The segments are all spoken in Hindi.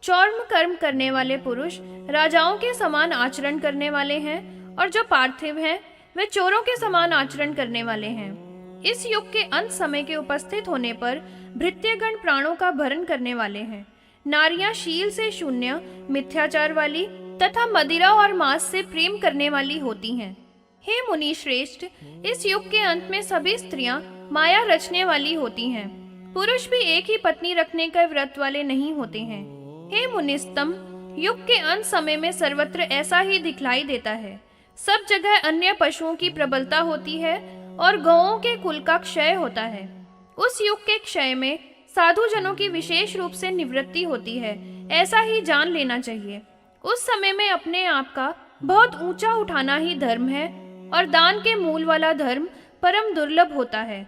चौर्म कर्म करने वाले पुरुष राजाओं के समान आचरण करने वाले हैं, और जो पार्थिव हैं वे चोरों के समान आचरण करने वाले हैं। इस युग के अंत समय के उपस्थित होने पर भृत्यगण प्राणों का भरण करने वाले हैं। नारियां शील से शून्य, मिथ्याचार वाली तथा मदिरा और मांस से प्रेम करने वाली होती हैं। हे मुनि श्रेष्ठ, इस युग के अंत में सभी स्त्रियां माया रचने वाली होती हैं। पुरुष भी एक ही पत्नी रखने के व्रत वाले नहीं होते हैं। हे मुनिस्तम, युग के अंत समय में सर्वत्र ऐसा ही दिखलाई देता है। सब जगह अन्य पशुओं की प्रबलता होती है और गौओं के कुल का क्षय होता है। उस युग के क्षय में साधु जनों की विशेष रूप से निवृत्ति होती है, ऐसा ही जान लेना चाहिए। उस समय में अपने आप का बहुत ऊंचा उठाना ही धर्म है, और दान के मूल वाला धर्म परम दुर्लभ होता है।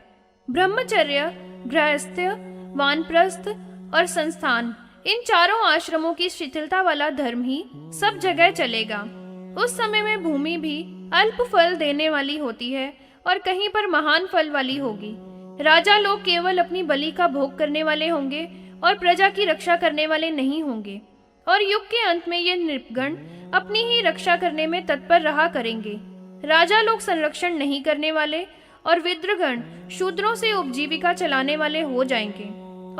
ब्रह्मचर्य, गृहस्थ्य, वानप्रस्थ और संस्थान, इन चारों आश्रमों की शिथिलता वाला धर्म ही सब जगह चलेगा। उस समय में भूमि भी अल्प फल देने वाली होती है और कहीं पर महान फल वाली होगी। राजा लोग केवल अपनी बलि का भोग करने वाले होंगे और प्रजा की रक्षा करने वाले नहीं होंगे, और युग के अंत में ये नृपगण अपनी ही रक्षा करने में तत्पर रहा करेंगे। राजा लोग संरक्षण नहीं करने वाले और विद्रगण शूद्रों से उपजीविका चलाने वाले हो जाएंगे,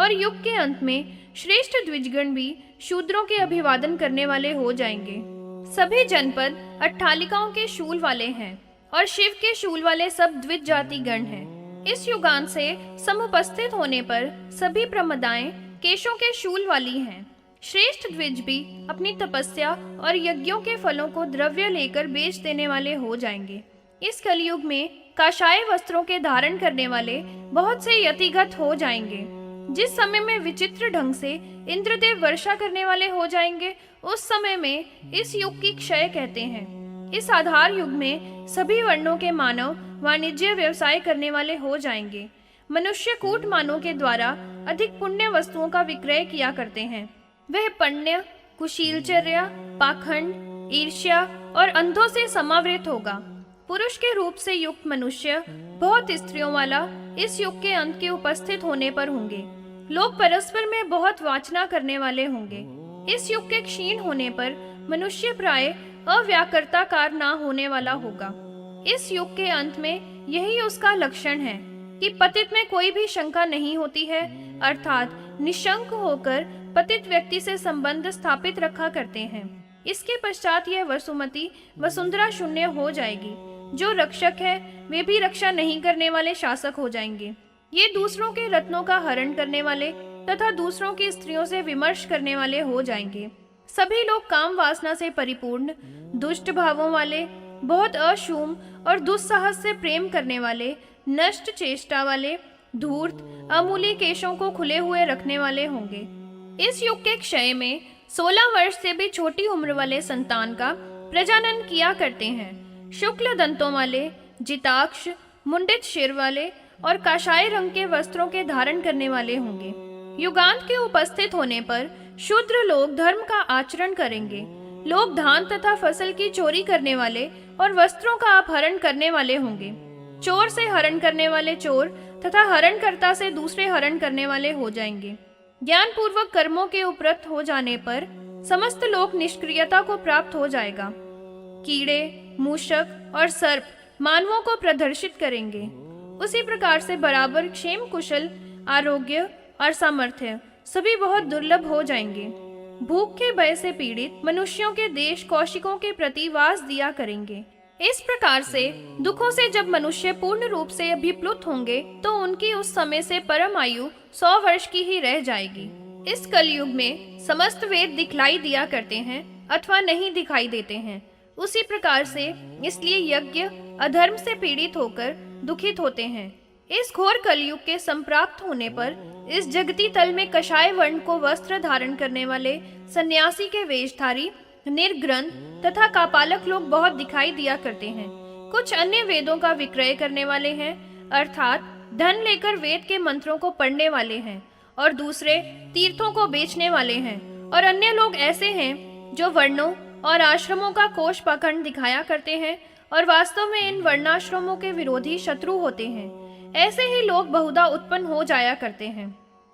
और युग के अंत में श्रेष्ठ द्विजगण भी शूद्रों के अभिवादन करने वाले हो जाएंगे। सभी जनपद अट्ठालिकाओं के शूल वाले हैं, और शिव के शूल वाले सब द्विज जाति गण हैं। इस युगांत से समुपस्थित होने पर सभी प्रमदाएं केशों के शूल वाली हैं। श्रेष्ठ द्विज भी अपनी तपस्या और यज्ञों के फलों को द्रव्य लेकर बेच देने वाले हो जाएंगे। इस कलयुग में काशाय वस्त्रों के धारण करने वाले बहुत से यतिगत हो जाएंगे। जिस समय में विचित्र ढंग से इंद्रदेव वर्षा करने वाले हो जाएंगे, उस समय में इस युग की क्षय कहते हैं। इस आधार युग में सभी वर्णों के मानव वाणिज्य व्यवसाय करने वाले हो जाएंगे। मनुष्य कूट मानों के द्वारा अधिक पुण्य वस्तुओं का विक्रय किया करते हैं। वह पण्य, कुशीलचर्या, पाखंड, ईर्ष्या और अंधों से समावृत होगा। पुरुष के रूप से युक्त मनुष्य बहुत स्त्रियों वाला इस युग के अंत के उपस्थित होने पर होंगे। लोग परस्पर में बहुत वाचना करने वाले होंगे। इस युग के क्षीण होने पर मनुष्य प्राय अव्याकृताकार ना होने वाला होगा। इस युग के अंत में यही उसका लक्षण है कि पतित में कोई भी शंका नहीं होती है, अर्थात निशंक होकर पतित व्यक्ति से संबंध स्थापित रखा करते हैं। इसके पश्चात यह वसुमती वसुंधरा शून्य हो जाएगी। जो रक्षक है वे भी रक्षा नहीं करने वाले शासक हो जाएंगे। ये दूसरों के रत्नों का हरण करने वाले तथा दूसरों की स्त्रियों से विमर्श करने वाले हो जाएंगे। सभी लोग काम वासना से परिपूर्ण, दुष्ट भावों वाले, बहुत अशूम और दुस्साहस से प्रेम करने वाले, नष्ट चेष्टा वाले, धूर्त, अमूली केशों को खुले हुए रखने वाले होंगे। इस युग के क्षय में 16 वर्ष से भी छोटी उम्र वाले संतान का प्रजनन किया करते हैं। शुक्ल दंतों वाले, जिताक्ष, मुंडित शिर वाले और काशाय रंग के वस्त्रों के धारण करने वाले होंगे। युगांत के उपस्थित होने पर शूद्र लोग धर्म का आचरण करेंगे। लोग धान तथा फसल की चोरी करने वाले और वस्त्रों का अपहरण करने वाले होंगे। चोर से हरण करने वाले चोर तथा हरणकर्ता से दूसरे हरण करने वाले हो जाएंगे। ज्ञान पूर्वक कर्मों के उपरत हो जाने पर समस्त लोक निष्क्रियता को प्राप्त हो जाएगा। कीड़े, मूषक और सर्प मानवों को प्रदर्शित करेंगे। उसी प्रकार से बराबर क्षेम, कुशल, आरोग्य और सामर्थ्य सभी बहुत दुर्लभ हो जाएंगे। भूख के भय से पीड़ित मनुष्यों के देश कौशिकों के प्रति वास दिया करेंगे। इस प्रकार से दुखों से जब मनुष्य पूर्ण रूप से अभिप्लुत होंगे तो उनकी उस समय से परम आयु 100 वर्ष की ही रह जाएगी। इस कलयुग में समस्त वेद दिखलाई दिया करते हैं अथवा नहीं दिखाई देते हैं। उसी प्रकार से इसलिए यज्ञ अधर्म से पीड़ित होकर दुखित होते हैं। इस घोर कलयुग के संप्राप्त होने पर इस जगती तल में कषाय वर्ण को वस्त्र धारण करने वाले सन्यासी के वेशधारी, निर्ग्रंथ तथा कापालक लोग बहुत दिखाई दिया करते हैं। कुछ अन्य वेदों का विक्रय करने वाले हैं, अर्थात धन लेकर वेद के मंत्रों को पढ़ने वाले हैं, और दूसरे तीर्थों को बेचने वाले हैं। और अन्य लोग ऐसे हैं जो वर्णों और आश्रमों का कोष पाखंड दिखाया करते हैं और वास्तव में इन वर्णाश्रमों के विरोधी शत्रु होते हैं। ऐसे ही लोग बहुधा उत्पन्न हो जाया करते हैं।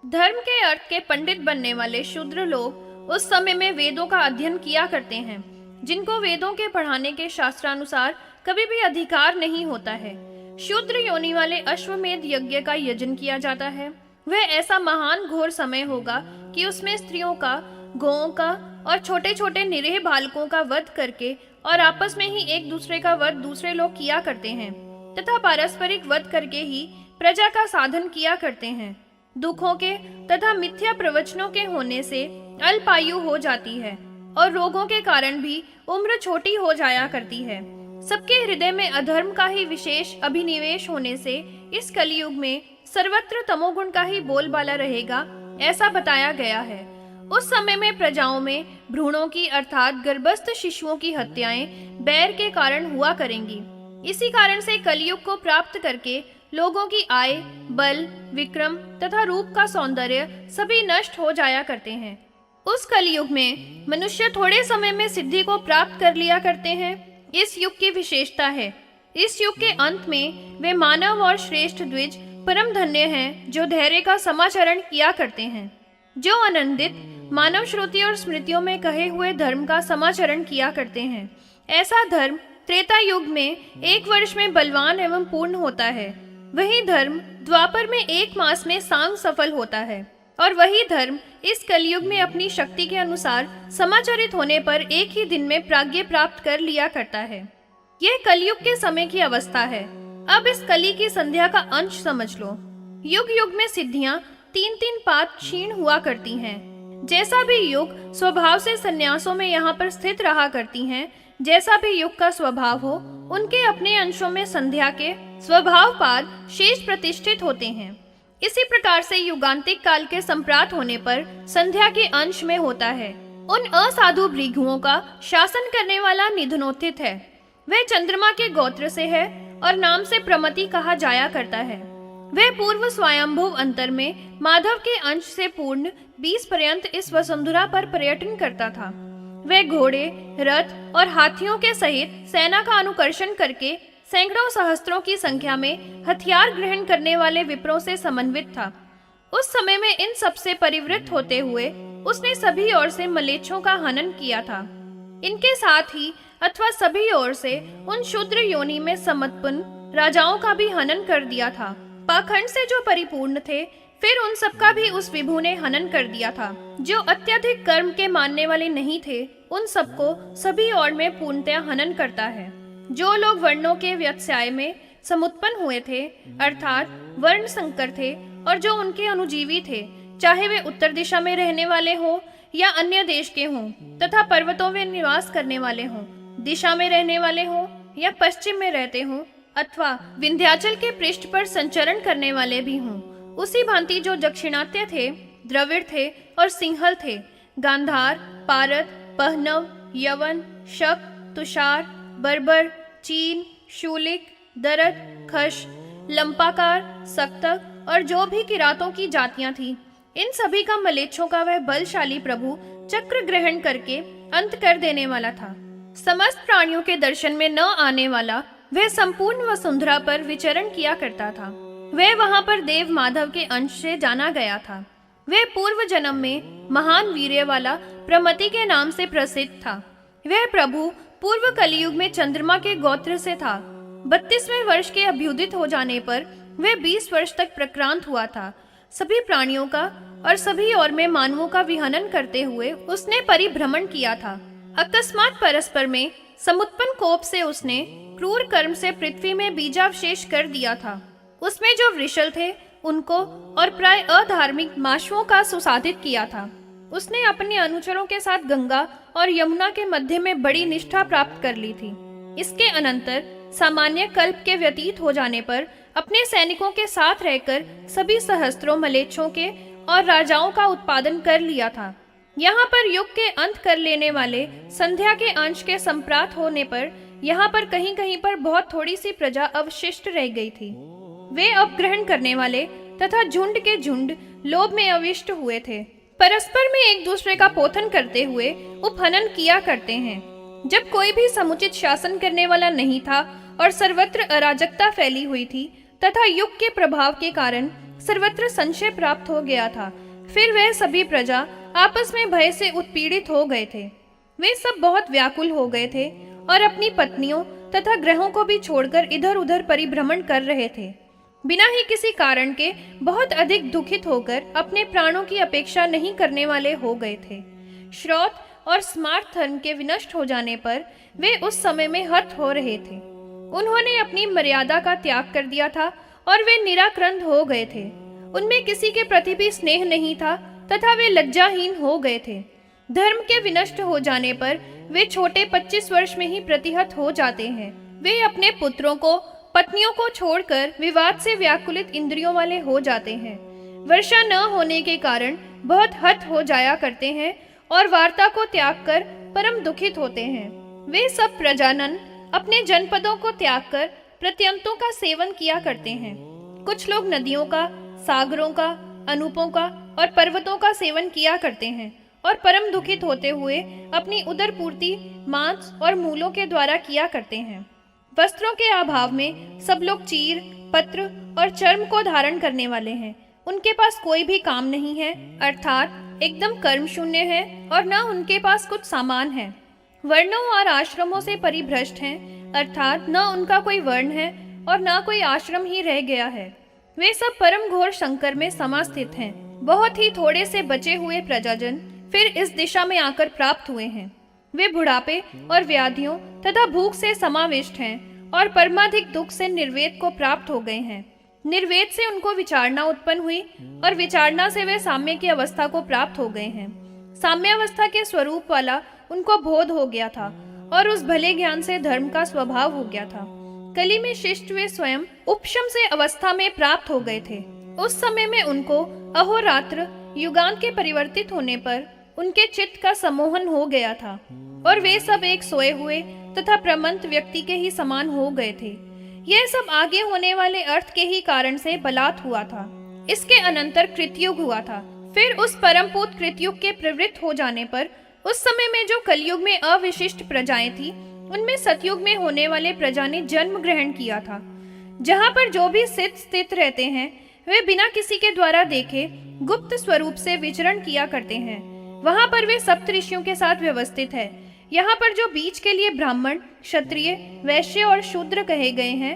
धर्म के अर्थ के पंडित बनने वाले शूद्र लोग उस समय में वेदों का अध्ययन किया करते हैं, जिनको वेदों के पढ़ाने के शास्त्रानुसार कभी भी अधिकार नहीं होता है। शूद्र योनि वाले अश्वमेध यज्ञ का यजन किया जाता है। वह ऐसा महान घोर समय होगा कि उसमें स्त्रियों का, गौओं का और छोटे छोटे निरीह बालकों का वध करके और आपस में ही एक दूसरे का वध दूसरे लोग किया करते हैं तथा पारस्परिक वध करके ही प्रजा का साधन किया करते हैं। दुखों के तथा मिथ्या प्रवचनों के होने से अल्पायु हो जाती है और रोगों के कारण भी उम्र छोटी हो जाया करती है। सबके हृदय में अधर्म का ही विशेष अभिनिवेश होने से इस कलयुग में सर्वत्र तमोगुण का ही बोलबाला रहेगा, ऐसा बताया गया है। उस समय में प्रजाओं में भ्रूणों की अर्थात गर्भस्थ शिशुओं की हत्याएं बैर के कारण हुआ करेंगी। इसी कारण से कलयुग को प्राप्त करके लोगों की आय, बल, विक्रम तथा रूप का सौंदर्य सभी नष्ट हो जाया करते हैं। उस कलयुग में मनुष्य थोड़े समय में सिद्धि को प्राप्त कर लिया करते हैं। इस युग की विशेषता है। इस युग के अंत में वे मानव और श्रेष्ठ द्विज परम धन्य हैं, जो धैर्य का समाचरण किया करते हैं, जो आनंदित मानव श्रुति और स्मृतियों में कहे हुए धर्म का समाचरण किया करते हैं। ऐसा धर्म त्रेता युग में 1 वर्ष में बलवान एवं पूर्ण होता है। वही धर्म द्वापर में 1 मास में सांग सफल होता है और वही धर्म इस कलयुग में अपनी शक्ति के अनुसार समाचरित होने पर एक ही दिन में प्राज्ञ प्राप्त कर लिया करता है। यह कलयुग के समय की अवस्था है। अब इस कली की संध्या का अंश समझ लो। युग युग में सिद्धियां 3-3 पात क्षीण हुआ करती हैं। जैसा भी युग स्वभाव से संन्यासों में यहाँ पर स्थित रहा करती हैं, जैसा भी युग का स्वभाव हो, उनके अपने अंशों में संध्या के स्वभाव पाद शेष प्रतिष्ठित होते हैं। इसी प्रकार से युगांतिक काल के संप्रात होने पर संध्या के अंश में होता है। उन असाधु भृगुओं का शासन करने वाला निधनोत्थित है। वह चंद्रमा के गोत्र से है और नाम से प्रमति कहा जाया करता है। वह पूर्व स्वयंभुव अंतर में माधव के अंश से पूर्ण 20 पर्यंत इस वसुंधरा पर पर्यटन करता था। वह घोड़े, रथ और हाथियों के सहित सेना का अनुकर्षण करके सैकड़ों सहस्त्रों की संख्या में हथियार ग्रहण करने वाले विप्रों से समन्वित था। उस समय में इन सबसे परिवृत्त होते हुए उसने सभी ओर से मलेच्छों का हनन किया था। इनके साथ ही अथवा सभी ओर से उन शूद्र योनि में समत्पन्न राजाओं का भी हनन कर दिया था। पाखंड से जो परिपूर्ण थे, फिर उन सबका भी उस विभु ने हनन कर दिया था। जो अत्यधिक कर्म के मानने वाले नहीं थे, उन सबको सभी ओर में पूर्णतया हनन करता है। जो लोग वर्णों के व्यत्याय में समुत्पन्न हुए थे, अर्थात वर्ण संकर थे, और जो उनके अनुजीवी थे, चाहे वे उत्तर दिशा में रहने वाले हों या अन्य देश के हों, तथा पर्वतों में निवास करने वाले हों, दिशा में रहने वाले हों या पश्चिम में रहते हों, अथवा विंध्याचल के पृष्ठ पर संचरण करने वाले भी हों, उसी भांति जो दक्षिणात्य थे, द्रविड़ थे और सिंहल थे, गांधार, पारत, पहनव, यवन, शक, तुषार, बर्बर, चीन, शूलिक, दरद, खश, लंपाकार, सक्तक और जो भी किरातों की जातियां थीं, इन सभी का मलेच्छों का वह बलशाली प्रभु चक्र ग्रहण करके अंत कर देने वाला था। समस्त प्राणियों के दर्शन में न आने वाला वह संपूर्ण वसुंधरा पर विचरण किया करता था। वह वहां पर देव माधव के अंश से जाना गया था। वह पूर्व जन्म में महान वीर्य वाला प्रमति के नाम से प्रसिद्ध था। वह प्रभु पूर्व कलयुग में चंद्रमा के गोत्र से था। 32वें वर्ष के अभ्युदित हो जाने पर वह 20 वर्ष तक प्रक्रांत हुआ था। सभी प्राणियों का और सभी और में मानवों का विहनन करते हुए उसने परिभ्रमण किया था। अकस्मात परस्पर में समुत्पन्न कोप से उसने क्रूर कर्म से पृथ्वी में बीजावशेष कर दिया था। उसमें जो वृषल थे उनको और प्राय अधार्मिक माशुओं का सुसाधित किया था। उसने अपने अनुचरों के साथ गंगा और यमुना के मध्य में बड़ी निष्ठा प्राप्त कर ली थी। इसके अनंतर सामान्य कल्प के व्यतीत हो जाने पर अपने सैनिकों के साथ रहकर सभी सहस्त्रों मलेच्छों के और राजाओं का उत्पादन कर लिया था। यहाँ पर युग के अंत कर लेने वाले संध्या के अंश के संप्रात होने पर यहाँ पर कहीं कहीं पर बहुत थोड़ी सी प्रजा अवशिष्ट रह गई थी। वे अपग्रहण करने वाले तथा झुंड के झुंड लोभ में अविष्ट हुए थे। परस्पर में एक दूसरे का पोथन करते हुए उपहनन किया करते हैं। जब कोई भी समुचित शासन करने वाला नहीं था और सर्वत्र अराजकता फैली हुई थी तथा युग के प्रभाव के कारण सर्वत्र संशय प्राप्त हो गया था, फिर वह सभी प्रजा आपस में भय से उत्पीड़ित हो गए थे। वे सब बहुत व्याकुल हो गए थे और अपनी पत्नियों तथा ग्रहों को भी छोड़कर इधर उधर परिभ्रमण कर रहे थे। बिना ही किसी कारण के बहुत अधिक दुखित होकर अपने प्राणों की अपेक्षा नहीं करने वाले हो गए थे। श्रौत और स्मार्त धर्म के विनष्ट हो जाने पर वे उस समय में हत हो रहे थे। उन्होंने अपनी मर्यादा का त्याग कर दिया था और वे निराक्रंद हो गए थे। उनमें किसी के प्रति भी स्नेह नहीं था तथा वे लज्जाहीन हो गए थे। धर्म के विनष्ट हो जाने पर वे छोटे 25 वर्ष में ही प्रतिहत हो जाते हैं। वे अपने पुत्रों को, पत्नियों को छोड़कर विवाद से व्याकुलित इंद्रियों वाले हो जाते हैं। वर्षा न होने के कारण बहुत हत हो जाया करते हैं और वार्ता को त्याग कर परम दुखित होते हैं। वे सब प्रजानन अपने जनपदों को त्याग कर प्रत्यंतों का सेवन किया करते हैं। कुछ लोग नदियों का, सागरों का, अनूपों का और पर्वतों का सेवन किया करते हैं और परम दुखित होते हुए अपनी उदर पूर्ति मांस और मूलों के द्वारा किया करते हैं। वस्त्रों के अभाव में सब लोग चीर, पत्र और चर्म को धारण करने वाले हैं। उनके पास कोई भी काम नहीं है, अर्थात एकदम कर्म शून्य है और न उनके पास कुछ सामान है। वर्णों और आश्रमों से परिभ्रष्ट हैं, अर्थात न उनका कोई वर्ण है और न कोई आश्रम ही रह गया है। वे सब परम घोर संकर में समास्थित हैं। बहुत ही थोड़े से बचे हुए प्रजाजन फिर इस दिशा में आकर प्राप्त हुए हैं। वे बुढ़ापे और व्याधियों तथा भूख से समाविष्ट हैं और परमाधिक दुख से निर्वेद को प्राप्त हो गए हैं। निर्वेद से उनको विचारणा उत्पन्न हुई और विचारणा से वे साम्य की अवस्था को प्राप्त हो गए हैं। साम्यावस्था के स्वरूप वाला उनको बोध हो गया था और उस भले ज्ञान से धर्म का स्वभाव हो गया था। कली में शिष्ट वे स्वयं उपशम से अवस्था में प्राप्त हो गए थे। उस समय में उनको अहोरात्र युगांत के परिवर्तित होने पर उनके चित्त का सम्मोहन हो गया था और वे सब एक सोए हुए तथा प्रमंत व्यक्ति के ही समान हो गए थे। यह सब आगे होने वाले अर्थ के ही कारण से बलात् हुआ था। इसके अनंतर कृतयुग हुआ था। फिर उस परमपूत कृतयुग के प्रवृत्त हो जाने पर उस समय में जो कलयुग में अविशिष्ट प्रजाएं थी, उनमें सतयुग में होने वाले प्रजा ने जन्म ग्रहण किया था। जहाँ पर जो भी स्थित रहते हैं, वे बिना किसी के द्वारा देखे गुप्त स्वरूप से विचरण किया करते हैं। वहाँ पर वे सप्तऋषियों के साथ व्यवस्थित है। यहाँ पर जो बीच के लिए ब्राह्मण, क्षत्रिय, वैश्य और शूद्र कहे गए हैं,